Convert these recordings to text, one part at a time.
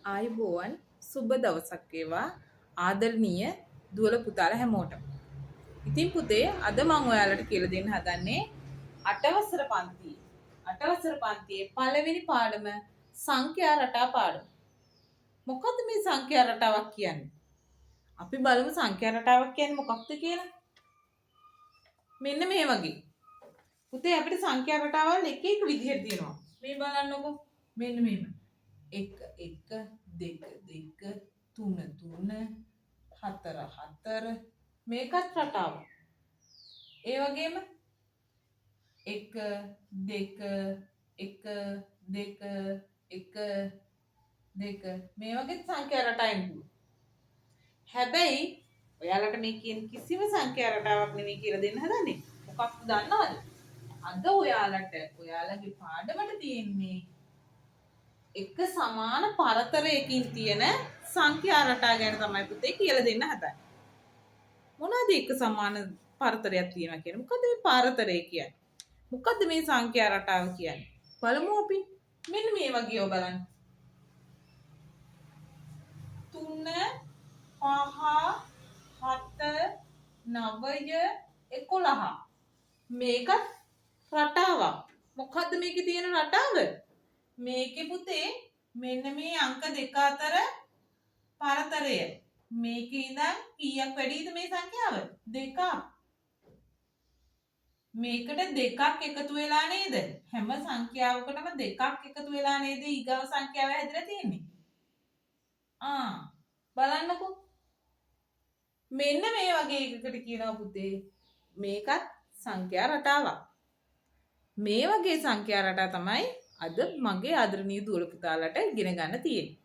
ආයුබෝවන් සුබ දවසක් වේවා ආදරණීය දුවල පුතාලා හැමෝටම. ඉතින් පුතේ අද මම ඔයාලට කියලා දෙන්න හදන්නේ අටවසර පන්තියේ පළවෙනි පාඩම සංඛ්‍යා රටා පාඩම. මොකද්ද මේ සංඛ්‍යා රටාවක් කියන්නේ? අපි බලමු සංඛ්‍යා රටාවක් කියන්නේ මොකක්ද කියලා. මෙන්න මේ වගේ. පුතේ අපිට සංඛ්‍යා රටාවල් එක එක විදිහට තියෙනවා. මේ බලන්නකෝ. මෙන්න මෙහෙම. 1 1 2 2 3 3 4 4 මේකත් රටාව. ඒ වගේම 1 2 1 2 1 2 මේ වගේ සංඛ්‍යා රටාවෙන් පුළුවන්. හැබැයි ඔයාලට මේ කියන කිසිම සංඛ්‍යා රටාවක් නෙමෙයි කියලා දෙන්න හදන්නේ. මොකක්ද දන්නවද? අද ඔයාලට ඔයාලගේ පාඩමට තියෙන්නේ එක සමාන පරතරයකින් තියෙන සංඛ්‍යා රටා ගැන තමයි පුතේ කියලා දෙන්න හදන්නේ. මොනවද එක සමාන පරතරයක් තියෙනවා කියන්නේ? මොකද්ද මේ පරතරය කියන්නේ? මොකද්ද මේ සංඛ්‍යා රටාව කියන්නේ? බලමු අපි. මෙන්න මේ වගේ ඔය බලන්න. 3 5 7 9 11 මේකත් රටාවක්. මොකද්ද මේකේ තියෙන රටාව? මේකේ පුතේ මෙන්න මේ අංක දෙක අතර පරතරය. මේකේ ඉඳන් කීයක් වැඩිද මේ සංඛ්‍යාව? 2ක්. මේකට දෙකක් එකතු වෙලා නේද? හැම සංඛ්‍යාවකටම දෙකක් එකතු වෙලා නේද ඊගව සංඛ්‍යාව හැදලා තියෙන්නේ? බලන්නකෝ. මෙන්න මේ වගේ එකකට කියනවා පුතේ මේකත් සංඛ්‍යා රටාවක්. මේ වගේ සංඛ්‍යා රටා තමයි අද මගේ ආදරණීය දුවල පුතාලට ඉගෙන ගන්න තියෙන්නේ.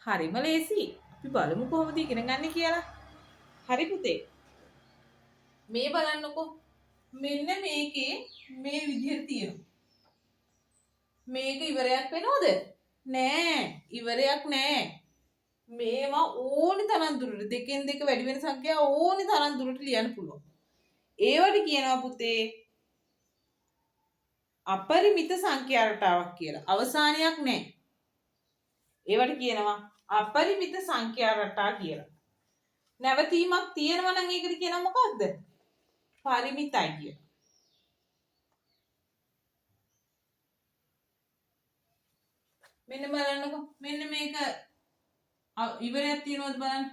හරිම ලේසි. අපි බලමු කොහොමද ඉගෙන ගන්න කියලා. හරි පුතේ. මේ බලන්නකෝ. මෙන්න මේකේ මේ විදිහට තියෙනවා. මේක ඉවරයක් වෙනවද? නෑ. ඉවරයක් නෑ. මේවා ඕනි තරම් දුරට දෙකෙන් දෙක වැඩි වෙන සංඛ්‍යා ඕනි තරම් දුරට ලියන්න පුළුවන්. ඒවට කියනවා පුතේ අපරිමිත සංඛ්‍යා රටාවක් කියලා. අවසානයක් නෑ. ඒවට කියනවා අපරිමිත සංඛ්‍යා රටා කියලා. නැවතීමක් තියෙනවා නම් ඒකට කියනවා මොකක්ද? පරිමිතයි කියලා. මෙන්න බලන්නකෝ. මෙන්න මේක ඉවරයක් තියනවද බලන්න.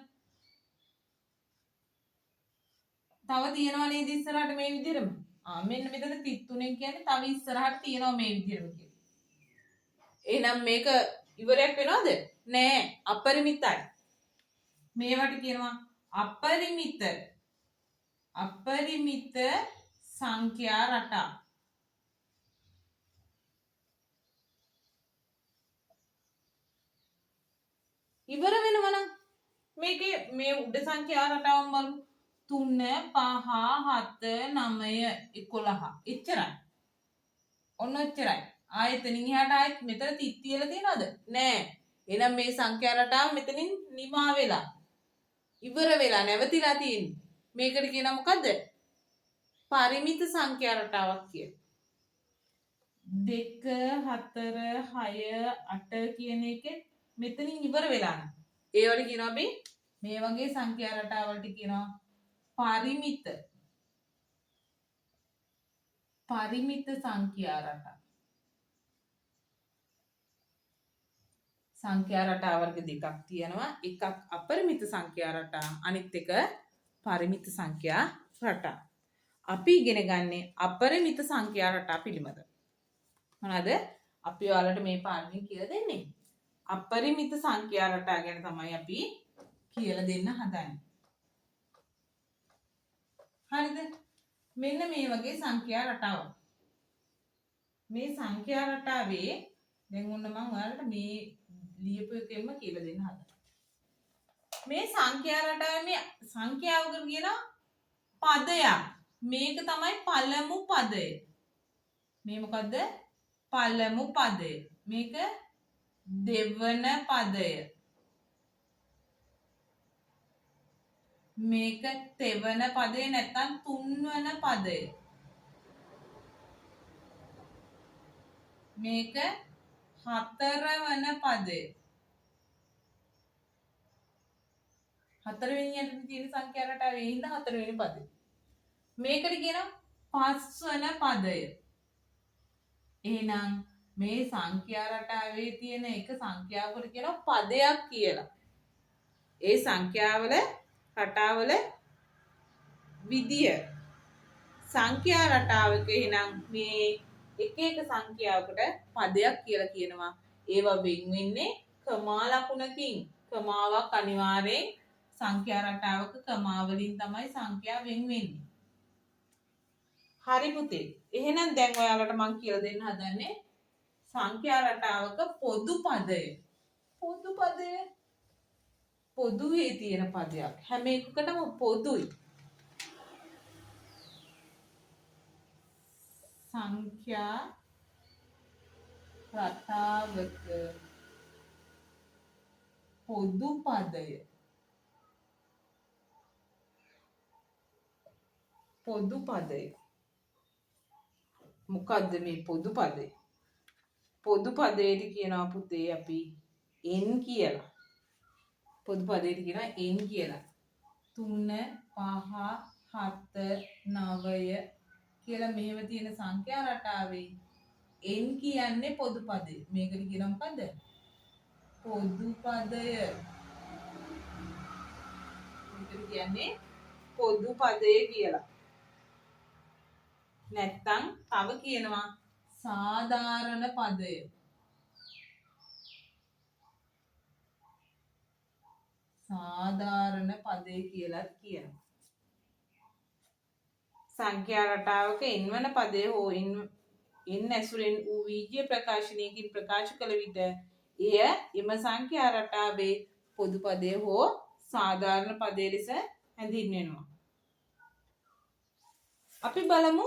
තව තියනවා නේද ඉස්සරහට මේ විදිහටම? මෙන්න මෙතන 33 කියන්නේ තව ඉස්සරහට තියනවා මේ විදිහටම කියලා. එහෙනම් මේක ඉවරයක් වෙනවද? නෑ. අපරිමිතයි. මේවට කියනවා අපරිමිත සංඛ්‍යා රටා. ඉවර වෙනවා නම් මේකේ මේ උඩ සංඛ්‍යා රටාවම බලමු. 3 5 7 9 11 එච්චරයි. ඔන්න ඔච්චරයි. ආයෙතනින් එහාට ආයෙත් මෙතන තිත් තියලා තියනවද? නෑ. එහෙනම් මේ සංඛ්‍යා රටාව මෙතනින් නිමා වෙලා ඉවර වෙලා නැවතිලා තියෙන්නේ. මේකට කියනවා මොකද්ද? පරිමිත සංඛ්‍යා රටාවක් කියලා. 2 4 6 8 කියන එකේ මෙතනින් ඉවර වෙලා නැහැ. ඒවට කියනවා අපි මේ වගේ සංඛ්‍යා රටාවලට කියනවා පරිමිත සංඛ්‍යා රටා. සංඛ්‍යා රටා වර්ග දෙකක් තියෙනවා. එකක් අපරිමිත සංඛ්‍යා රටා, අනිත් එක පරිමිත සංඛ්‍යා රටා. අපි ඉගෙන ගන්නේ අපරිමිත සංඛ්‍යා රටා පිළිබඳව. මොනවාද? අපි ඔයාලට මේ පාඩමෙන් කියලා දෙන්නේ. අපරිමිත සංඛ්‍යා රටා ගැන තමයි අපි කියලා දෙන්න හදන්නේ. හරිද? මෙන්න මේ වගේ සංඛ්‍යා රටාවක්. මේ සංඛ්‍යා රටාවේ දැන් ඔන්න මම ඔයාලට මේ ලියපු එකෙන්ම කියලා දෙන්න හදනවා. මේ සංඛ්‍යා රටාවේ මේ සංඛ්‍යාවකට කියන පදයක්. මේක තමයි පළමු පදය. මේ මොකද්ද? පළමු පදය. මේක දෙවන පදය. මේක තෙවන පදය නැත්නම් තුන්වන පදය. මේක හතරවන පදය. හතරවෙනි යටට තියෙන සංඛ්‍යා රටාවේ ඉඳ හතරවෙනි පදේ. මේකට කියනවා පස්වන පදය. එහෙනම් මේ සංඛ්‍යා රටාවේ තියෙන එක සංඛ්‍යාවකට කියනවා පදයක් කියලා. ඒ සංඛ්‍යාවල රටාවල විදිය සංඛ්‍යා රටාවක එහෙනම් මේ එක එක සංඛ්‍යාවකට පදයක් කියලා කියනවා. ඒවා වෙන් වෙන්නේ කමා ලකුණකින්. කමාවක් අනිවාර්යෙන් සංඛ්‍යා රටාවක කමා වලින් තමයි සංඛ්‍යා වෙන් වෙන්නේ. හරි පුතේ. එහෙනම් දැන් ඔයාලට මම කියලා දෙන්න හදන්නේ සංඛ්‍යා රටාවක පොදු පදය. පොදු පදය පොදුවේ තියෙන පදයක්. හැම එකකටම පොදුයි. සංඛ්‍යා රටාවක පොදු පදය. පොදු පදය. මොකද්ද මේ පොදු පදය? පොදු පදයට කියනවා පුතේ අපි n කියලා. පොදු පදයට කියනවා n කියලා. 3 5 7 9 කියලා මෙහෙම තියෙන සංඛ්‍යා රටාවේ n කියන්නේ පොදු පදය. මේකට කියනවා මොකද්ද? පොදු පදය. මේකට කියන්නේ පොදු පදය කියලා. නැත්තම් තව කියනවා සාධාරණ පදය. සාධාරණ පදය කියලාත් කියනවා. සංඛ්‍යා රටාවක n වන පදය හෝ n ඇසුරෙන් වූ වීජ්‍ය ප්‍රකාශනයකින් ප්‍රකාශ කළ විට එය එම සංඛ්‍යා රටාවේ පොදු පදය හෝ සාධාරණ පදය ලෙස හැඳින්වෙනවා. අපි බලමු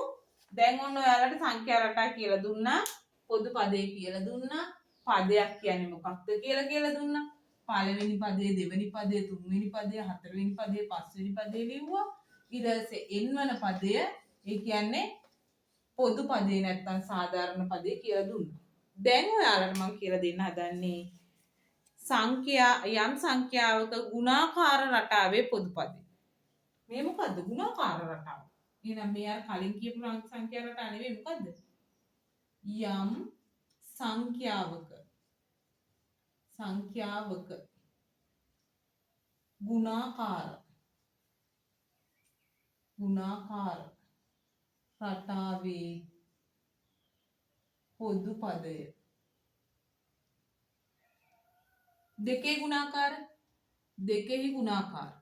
දැන් ඔන්න ඔයාලට සංඛ්‍යා රටා කියලා දුන්නා, පොදු පදේ කියලා දුන්නා, පදයක් කියන්නේ මොකක්ද කියලා දුන්නා. පළවෙනි පදේ, දෙවෙනි පදේ, තුන්වෙනි පදේ, හතරවෙනි පදේ, පස්වෙනි පදේ ලිව්වා. ඊට පස්සේ n වන පදය ඒ කියන්නේ පොදු පදේ නැත්තම් සාධාරණ පදේ කියලා දුන්නා. දැන් ඔයාලට මම කියලා දෙන්න හදන්නේ යම් සංඛ්‍යාවක ගුණාකාර රටාවේ පොදු පදේ. මේ මොකද්ද ගුණාකාර රටාව? එහෙනම් මේ අර කලින් කියපු සංඛ්‍යා රටාව නෙවෙයි මොකද්ද? යම් සංඛ්‍යාවක ගුණාකාර රටාවේ පොදු පදය. දෙකේ ගුණාකාර, දෙකෙහි ගුණාකාර,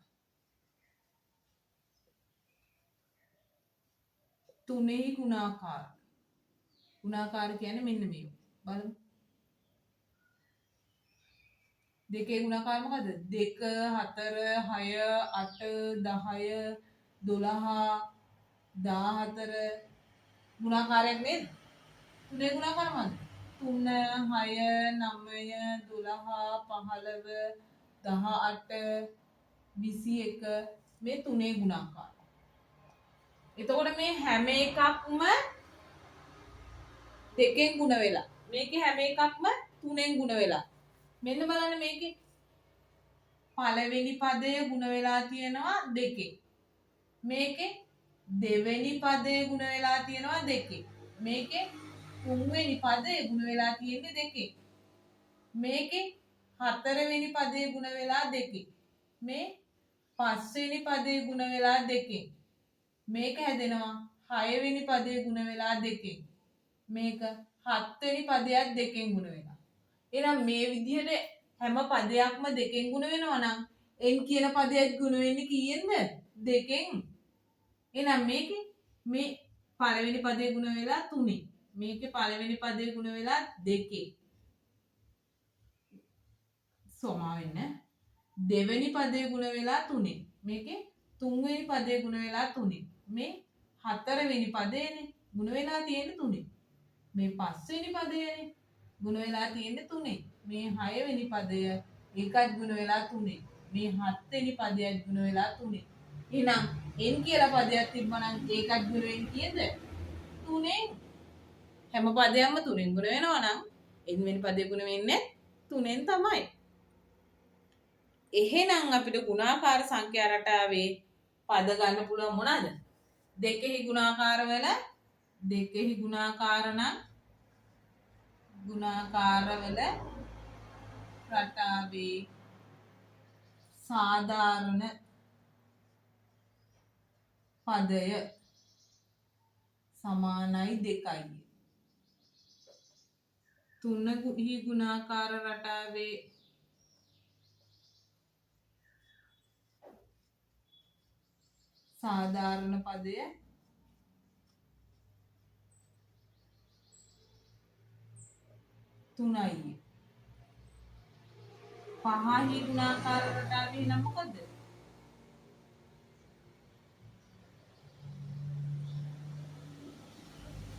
තුනෙහි ගුණාකාර. ගුණාකාර කියන්නේ මෙන්න මේක. බලමු. දෙකේ ගුණාකාර මොකද්ද? 2 4 6 8 10 12 14 ගුණාකාරයක් නේද? තුනේ ගුණාකාර මොකද්ද? 3 6 9 12 15 18 21 මේ තුනේ ගුණාකාර. එතකොට මේ හැම එකක්ම දෙකෙන් ගුණ වෙලා. මේකේ හැම එකක්ම තුනෙන් ගුණ වෙලා. මෙන්න බලන්න මේකේ පළවෙනි පදය ගුණ වෙලා තියෙනවා දෙකේ. මේකේ දෙවෙනි පදය ගුණ වෙලා තියෙනවා දෙකේ. මේකේ තුන්වෙනි පදය ගුණ වෙලා තියෙන්නේ දෙකේ. මේකේ හතරවෙනි පදය ගුණ වෙලා දෙකේ. මේ පස්වෙනි පදය ගුණ වෙලා දෙකේ. මේක හැදෙනවා හයවෙනි පදය ගුණ වෙලා දෙකෙන්. මේක හත්වෙනි පදයක් දෙකෙන් ගුණ වෙනවා. එහෙනම් මේ විදිහට හැම පදයක්ම දෙකෙන් ගුණ වෙනවා නම් n කියන පදයක් ගුණ වෙන්නේ කීයෙන්ද? දෙකෙන්. එහෙනම් මේකේ මේ පළවෙනි පදේ ගුණ වෙලා 3. මේකේ පළවෙනි පදේ ගුණ වෙලා 2. සෝමා වෙන්න. දෙවෙනි පදේ ගුණ වෙලා 3. මේකේ තුන්වෙනි පදේ ගුණ වෙලා 3. මේ හතරවෙනි පදේනේ ගුණ වෙලා තියෙන්නේ 3. මේ පස්වෙනි පදයනේ ගුණ වෙලා තියෙන්නේ 3. මේ හයවෙනි පදය ඒකත් ගුණ වෙලා 3. මේ හත්වෙනි පදයත් ගුණ වෙලා 3. එහෙනම් n කියලා පදයක් තිබ්බනම් ඒකත් ගුණ වෙන්නේ කීයද? 3. හැම පදයක්ම 3ෙන් ගුණ වෙනවා නම් n වෙනි පදේ ගුණ වෙන්නේ 3ෙන් තමයි. එහෙනම් අපිට ගුණාකාර සංඛ්‍යා රටාවේ පද ගන්න පුළුවන් මොනවාද? දෙකෙහි ගුණාකාර වල දෙකෙහි ගුණාකාර නම් ගුණාකාර වල රටාවේ සාධාරණ පදය සමානයි 2යි. තුනෙහි ගුණාකාර රටාවේ සාධාරණ පදය 3යි. පහහි ගුණාකාර රටාවේ නම් මොකද?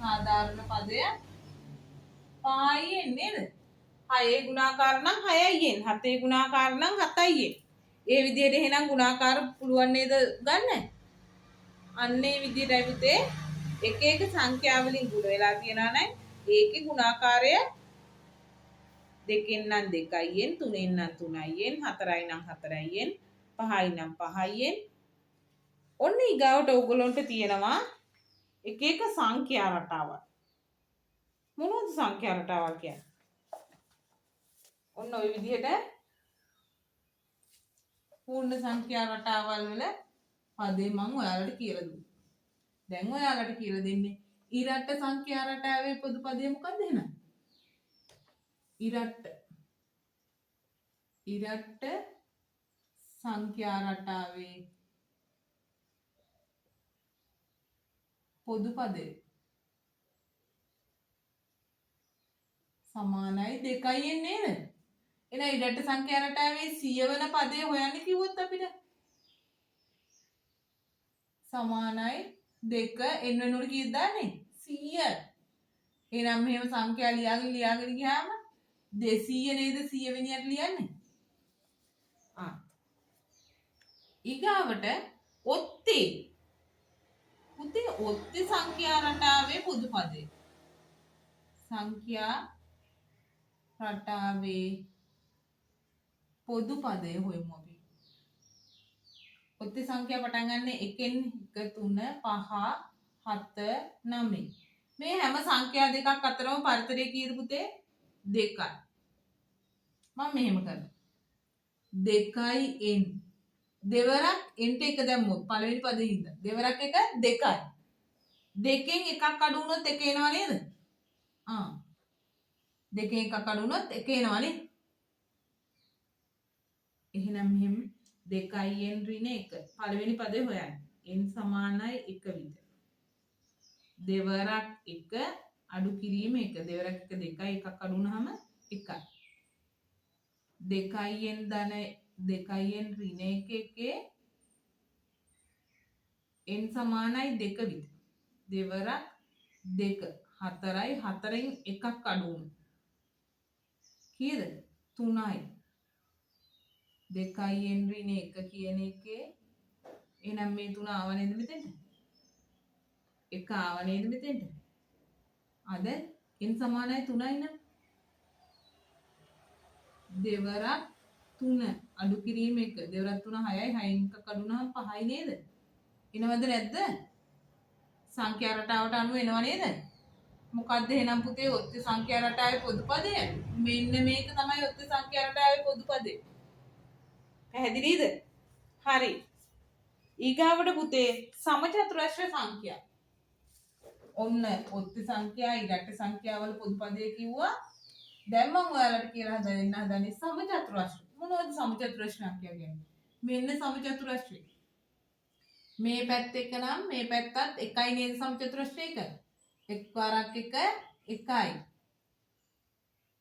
සාධාරණ පදය 5යි නේද? 6 ගුණාකාර නම් 6යි. 7 ගුණාකාර නම් 7යි. ඒ විදිහට එහෙනම් ගුණාකාර පුළුවන් නේද ගන්න? අන්නේ විදිහටයි පුතේ එක එක සංඛ්‍යා වලින් ගුණ වෙලා තියනවා නම් ඒකේ ගුණාකාරය දෙකෙන් නම් 2යිෙන්, තුනෙන් නම් 3යිෙන්, හතරයි නම් 4යිෙන්, පහයි නම් 5යිෙන්. ඔන්න ඊගාවට ඕගොල්ලන්ට තියෙනවා එක එක සංඛ්‍යා රටාවල්. මොනවද සංඛ්‍යා රටාවල් කියන්නේ? ඔන්න ওই විදිහට පූර්ණ සංඛ්‍යා රටාවල් වල පදේ මම ඔයාලට කියලා දුන්නා. දැන් ඔයාලට කියලා දෙන්නේ ඉරට්ට සංඛ්‍යා රටාවේ පොදු පදේ මොකක්ද එහෙනම්? ඉරට්ට සංඛ්‍යා රටාවේ පොදු පදය සමානයි 2යි නේද? එහෙනම් ඉරට්ට සංඛ්‍යා රටාවේ 100 වෙන පදේ හොයන්න කිව්වොත් අපිට සමානයි 2 n වෙනුවට කීයද දාන්නේ? 100. එහෙනම් මෙහෙම සංඛ්‍යා ලියාගෙන ගියාම 200 නේද 100 වෙනියට ලියන්නේ? ඊගාවට ඔත්තේ පුතේ ඔත්තේ සංඛ්‍යා රටාවේ පොදු පදේ සංඛ්‍යා රටාවේ පොදු පදය හොයමු අපි. ඔත්තේ සංඛ්‍යා පටන් ගන්න 1 3 5 7 9. මේ හැම සංඛ්‍යා දෙකක් අතරම පරතරය කීයද පුතේ? 2යි. මම මෙහෙම කරනවා. 2යි n දෙවරක් nට එක දැම්මොත් පළවෙනි පදේ ඉඳන් දෙවරක් එක 2යි. දෙකෙන් එකක් අඩු වුණොත් එක එනවා නේද? දෙකෙන් එකක් අඩු වුණොත් එක එනවා නේද? එහෙනම් මෙහෙම 2යි n ඍණ 1 පළවෙනි පදේ හොයන්න. n සමානයි 1 විතර. දෙවරක් එක අඩු කිරීම 1 දෙවරක් එක 2යි එකක් අඩු වුණාම 1යි. 2යි n ධන 2යි n ඍණ 1 එකේ n සමානයි 2 විතර. දෙවරක් 2 4යි 4න් එකක් අඩු වුණා. කීයද? 3යි. 2යි n ඍණ 1 කියන එකේ එහෙනම් මේ 3 ආව නේද මෙතෙන්ට? 1 ආව නේද මෙතෙන්ට? අද n සමානයි 3යි නම් දෙවරක් 3 අඩු කිරීම 1 දෙවරක් 3 6යි 6න් එකක් අඩු වුණාම 5යි නේද? එනවද නැද්ද? සංඛ්‍යා රටාවට අනුව එනව නේද? මොකද්ද එහෙනම් පුතේ ඔත්තේ සංඛ්‍යා රටාවේ පොදු පදය? මෙන්න මේක තමයි ඔත්තේ සංඛ්‍යා රටාවේ පොදු පදය. පැහැදිලිද? හරි. ඊගාවට පුතේ සමචතුරස්‍ර සංඛ්‍යා. ඔන්න ඔත්තේ සංඛ්‍යා ඉරට්ට සංඛ්‍යාවල පොදු පදය කිව්වා. දැන් මම ඔයාලට කියලා හදන්නේ සමචතුරස්‍ර. මොනවද සමචතුරස්‍ර කියන්නේ? මෙන්න සමචතුරස්‍රය. මේ පැත්ත එක නම් මේ පැත්තත් එකයි නේද සමචතුරස්‍රය එක? එක් වරක් එක එකයි.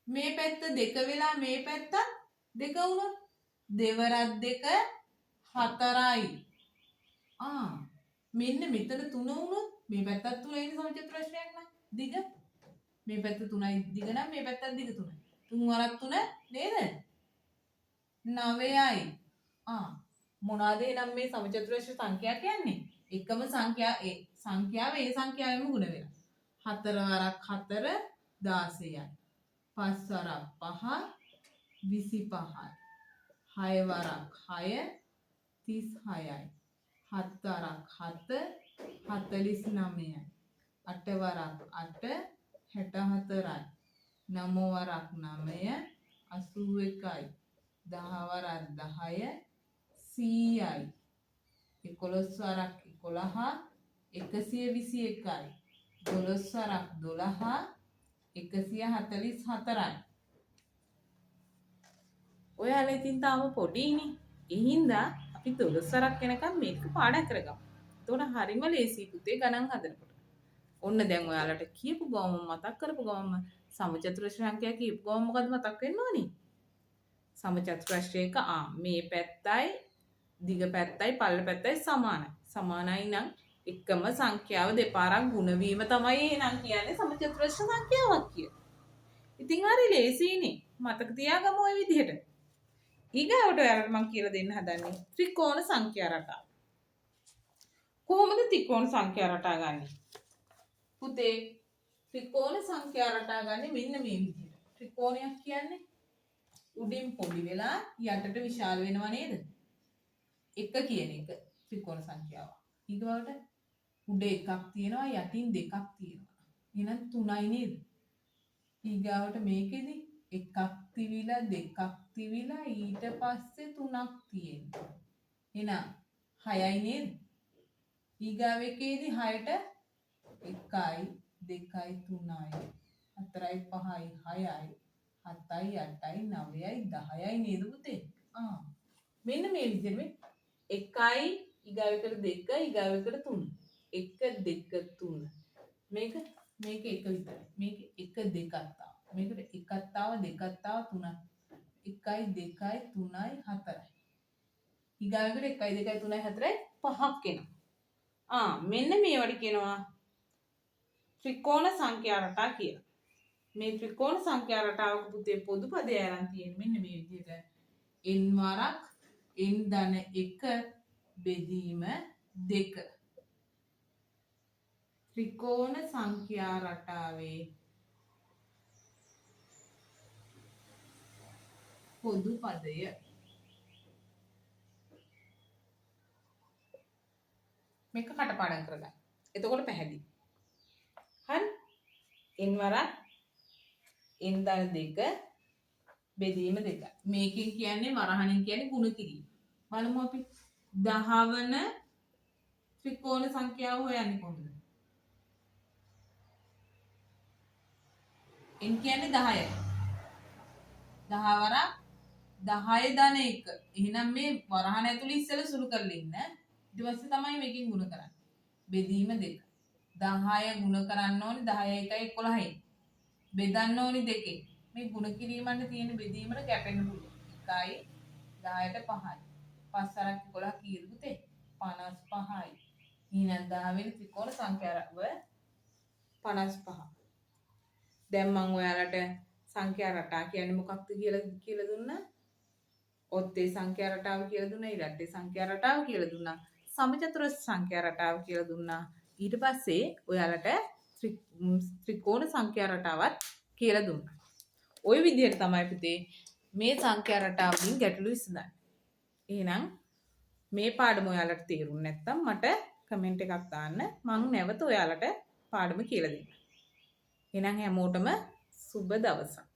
මේ පැත්ත දෙක වෙලා මේ පැත්තත් දෙක වුණොත් දෙවරක් දෙක හතරයි. මෙන්න මෙතන 3 වුණොත් මේ පැත්තත් 3යි සමචතුරස්‍රයක් නම් දිග. මේ පැත්ත 3යි දිග නම් මේ පැත්තත් දිග 3යි. 3 වරක් 3 නේද? 9යි. මොනවාද එහෙනම් මේ සමචතුරස්‍ර සංඛ්‍යා කියන්නේ? එකම සංඛ්‍යා ඒ සංඛ්‍යාව ඒ සංඛ්‍යාවෙම ගුණ වෙනවා. 4 වරක් 4 16යි. 5 වරක් 5 25යි. 6 වරක් 6 36යි. 7 වරක් 7 49යි. 8 වරක් 8 64යි. 9 වරක් 9 81යි. 10 වරක් 10 100යි. 11 වරක් 11 121යි. 12 වරක් 12 144යි. ඔයාලා ඉතින් තාම පොඩිනේ. ඒ හින්දා අපි 12 වරක් වෙනකම් මේක පාඩම් කරගමු. එතකොට හරිම ලේසි පුතේ ගණන් හදනකොට. ඔන්න දැන් ඔයාලට කියපු ගමම මතක් කරපු ගමම සමචතුරස්‍රාංකය කියපු ගමම මොකද මතක් වෙන්න ඕනේ? සමචතුරස්‍රයක මේ පැත්තයි දිග පැත්තයි පළල පැත්තයි සමානයි. සමානයි නම් එකම සංඛ්‍යාව දෙපාරක් ගුණ වීම තමයි එහෙනම් කියන්නේ සමචතුරස්‍ර සංඛ්‍යාවක් කියලා. ඉතින් හරි ලේසියිනේ. මතක තියාගමු ওই විදිහට. ඊගාවට ඔයාලට මම කියලා දෙන්න හදන්නේ ත්‍රිකෝණ සංඛ්‍යා රටාව. කොහොමද ත්‍රිකෝණ සංඛ්‍යා රටා ගන්නෙ? පුතේ ත්‍රිකෝණ සංඛ්‍යා රටා ගන්නෙ මෙන්න මේ විදිහට. ත්‍රිකෝණයක් කියන්නේ උඩින් පොඩි වෙලා යටට විශාල වෙනව නේද? එක කියන එක ත්‍රිකෝණ සංඛ්‍යාවක්. ඊගාවට උඩ එකක් තියෙනවා යටින් දෙකක් තියෙනවා. එහෙනම් 3යි නේද? ඊගාවට මේකෙදි එකක් තිවිලා දෙකක් තිවිලා ඊට පස්සේ 3ක් තියෙනවා. එහෙනම් 6යි නේද? ඊගාව එකේදී 6ට 1යි 2යි 3යි 4යි 5යි 6යි 7යි 8යි 9යි 10යි නේද පුතේ? මෙන්න මේ විදිහට 1යි ඊගාව එකට 2 ඊගාව එකට 3 1 2 3 මේක එක විතරයි. මේක 1 2ක් තාව. මේකට එකක් තාව දෙකක් තාව 3ක් 1යි 2යි 3යි 4යි. ඊගාවකට 1යි 2යි 3යි 4යි 5ක් එනවා. මෙන්න මේවට කියනවා ත්‍රිකෝණ සංඛ්‍යා රටා කියලා. මේ ත්‍රිකෝණ සංඛ්‍යා රටාවක පුතේ පොදු පදය අරන් තියෙන්නේ මෙන්න මේ විදිහට n වරක් n ධන 1 බෙදීම 2. ත්‍රිකෝණ සංඛ්‍යා රටාවේ පොදු පදය මේක කටපාඩම් කරගන්න. එතකොට පැහැදිලි. හරි? n වරක් n ධන 2 බෙදීම 2. මේකෙන් කියන්නේ වරහණෙන් කියන්නේ ගුණ කිරීම. බලමු අපි 10 වන ත්‍රිකෝණ සංඛ්‍යාව හොයන්නේ කොහොමද? n කියන්නේ 10යි. 10 වරක් 10 ධන 1. එහෙනම් මේ වරහණ ඇතුළේ ඉස්සෙල්ලා සුළු කරලා ඉන්න. ඊට පස්සේ තමයි මේකෙන් ගුණ කරන්නේ. බෙදීම 2. 10 ගුණ කරන්න ඕනේ 10 1යි 11යි. බෙදන්න ඕනේ 2. මේ ගුණ කිරීමන්න තියෙන බෙදීමට කැපෙන්න පුළුවන්. 1යි 10ට 5යි. 5 වරක් 11 කීයද පුතේ? 55යි. එහෙනම් 10 වෙනි ත්‍රිකෝණ සංඛ්‍යාව 55. දැන් මම ඔයාලට සංඛ්‍යා රටා කියන්නේ මොකක්ද කියලා දුන්නා. ඔත්තේ සංඛ්‍යා රටාව කියලා දුන්නා. ඊළඟට සංඛ්‍යා රටාව කියලා දුන්නා. සමචතුරස්‍ර සංඛ්‍යා රටාව කියලා දුන්නා. ඊට පස්සේ ඔයාලට ත්‍රිකෝණ සංඛ්‍යා රටාවත් කියලා දුන්නා. ওই විදිහට තමයි පුතේ මේ සංඛ්‍යා රටාවකින් ගැටලු විසඳන්නේ. එහෙනම් මේ පාඩම ඔයාලට තේරුම් නැත්නම් මට කමෙන්ට් එකක් දාන්න. මම නැවත ඔයාලට පාඩම කියලා දෙන්නම්. එහෙනම් හැමෝටම සුබ දවසක්.